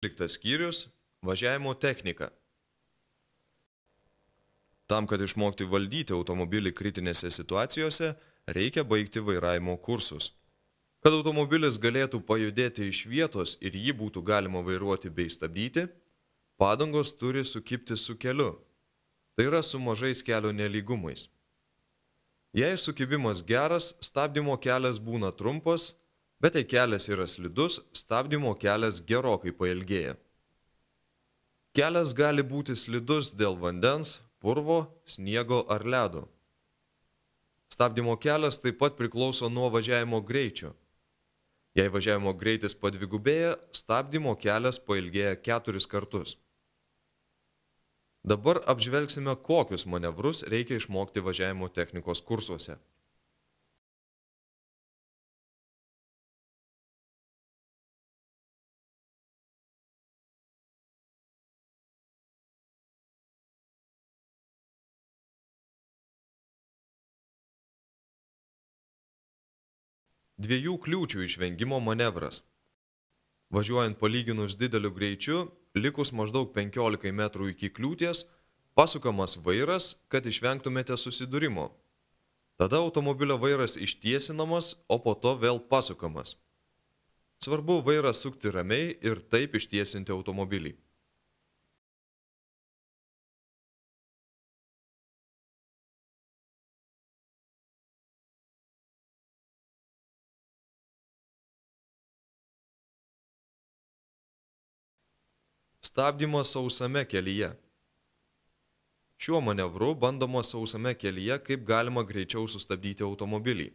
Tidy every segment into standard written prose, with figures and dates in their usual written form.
Liktas skyrius – važiavimo technika. Tam, kad išmokti valdyti automobilį kritinėse situacijose, reikia baigti vairavimo kursus. Kad automobilis galėtų pajudėti iš vietos ir jį būtų galima vairuoti bei stabdyti, padangos turi sukibti su keliu, tai yra su mažais kelio nelygumais. Jei sukibimas geras, stabdymo kelias būna trumpas, bet jei kelias yra slidus, stabdymo kelias gerokai pailgėja. Kelias gali būti slidus dėl vandens, purvo, sniego ar ledo. Stabdymo kelias taip pat priklauso nuo važiavimo greičio. Jei važiavimo greitis padvigubėja, stabdymo kelias pailgėja 4 kartus. Dabar apžvelgsime, kokius manevrus reikia išmokti važiavimo technikos kursuose. Dviejų kliūčių išvengimo manevras. Važiuojant palyginus dideliu greičiu, likus maždaug 15 metrų iki kliūties, pasukamas vairas, kad išvengtumėte susidūrimo. Tada automobilio vairas ištiesinamas, o po to vėl pasukamas. Svarbu vairą sukti ramiai ir taip ištiesinti automobilį. Stabdymas sausame kelyje. Šiuo manevru bandoma sausame kelyje kaip galima greičiau sustabdyti automobilį.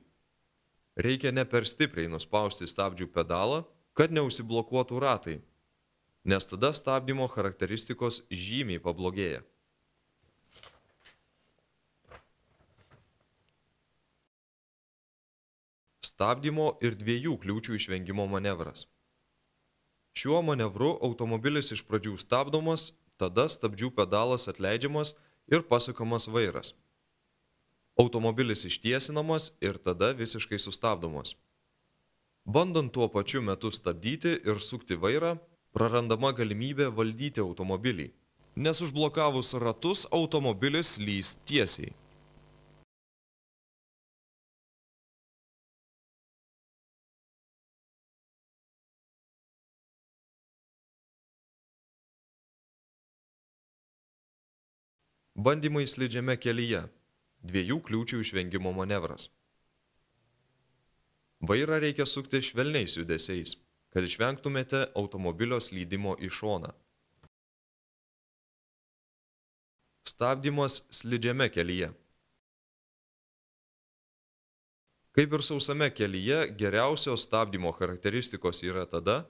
Reikia ne per stipriai nuspausti stabdžių pedalą, kad neužsiblokuotų ratai, nes tada stabdymo charakteristikos žymiai pablogėja. Stabdymo ir dviejų kliūčių išvengimo manevras. Šiuo manevru automobilis iš pradžių stabdomas, tada stabdžių pedalas atleidžiamas ir pasukamas vairas. Automobilis ištiesinamas ir tada visiškai sustabdomas. Bandant tuo pačiu metu stabdyti ir sukti vairą, prarandama galimybė valdyti automobilį, nes užblokavus ratus automobilis slys tiesiai. Bandymai slidžiame kelyje. Dviejų kliūčių išvengimo manevras. Vairą reikia sukti švelniais judesiais, kad išvengtumėte automobilio slydimo į šoną. Stabdymas slidžiame kelyje. Kaip ir sausame kelyje, geriausios stabdymo charakteristikos yra tada,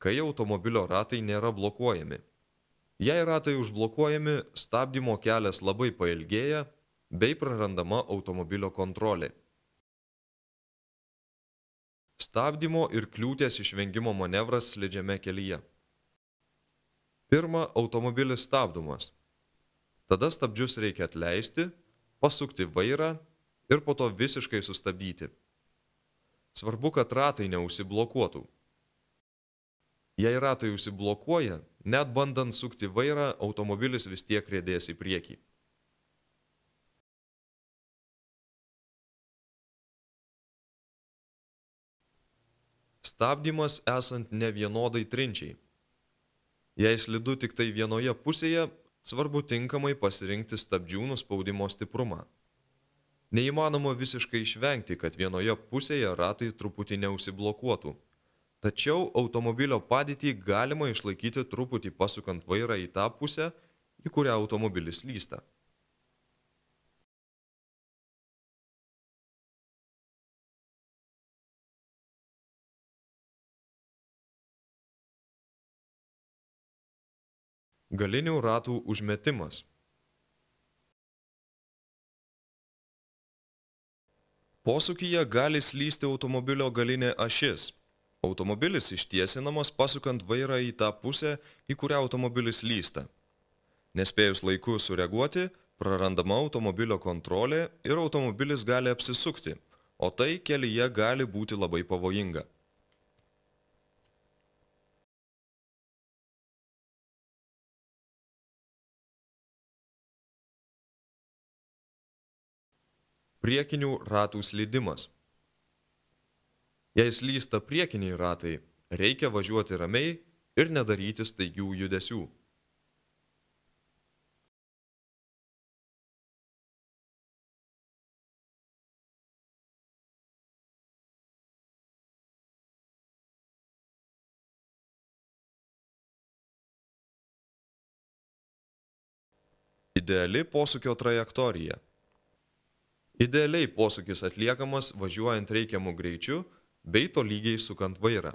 kai automobilio ratai nėra blokuojami. Jei ratai užblokuojami, stabdymo kelias labai pailgėja bei prarandama automobilio kontrolė. Stabdymo ir kliūties išvengimo manevras slidžiame kelyje. Pirma, automobilis stabdomas. Tada stabdžius reikia atleisti, pasukti vairą ir po to visiškai sustabdyti. Svarbu, kad ratai neužsiblokuotų. Jei ratai užsiblokuoja, net bandant sukti vairą, automobilis vis tiek riedės į priekį. Stabdymas esant nevienodai trinčiai. Jei slidu tik tai vienoje pusėje, svarbu tinkamai pasirinkti stabdžių nuspaudimo stiprumą. Neįmanoma visiškai išvengti, kad vienoje pusėje ratai truputį neužsiblokuotų. Tačiau automobilio padėtį galima išlaikyti truputį pasukant vairą į tą pusę, į kurią automobilis slysta. Galinių ratų užmetimas. Posūkyje gali slysti automobilio galinė ašis. Automobilis ištiesinamas pasukant vairą į tą pusę, į kurią automobilis slysta. Nespėjus laiku sureaguoti, prarandama automobilio kontrolė ir automobilis gali apsisukti, o tai kelyje gali būti labai pavojinga. Priekinių ratų slydimas. Jei slysta priekiniai ratai, reikia važiuoti ramiai ir nedaryti staigių judesių. Ideali posūkio trajektorija. Idealiai posūkis atliekamas važiuojant reikiamu greičiu bei tolygiai sukant vairą.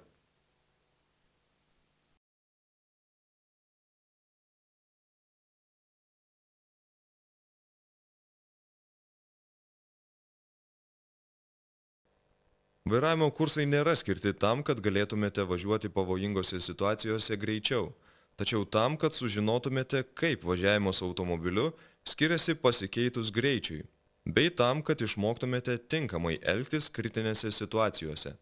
Vairavimo kursai nėra skirti tam, kad galėtumėte važiuoti pavojingose situacijose greičiau, tačiau tam, kad sužinotumėte, kaip važiavimas automobiliu skiriasi pasikeitus greičiui, bei tam, kad išmoktumėte tinkamai elgtis kritinėse situacijose.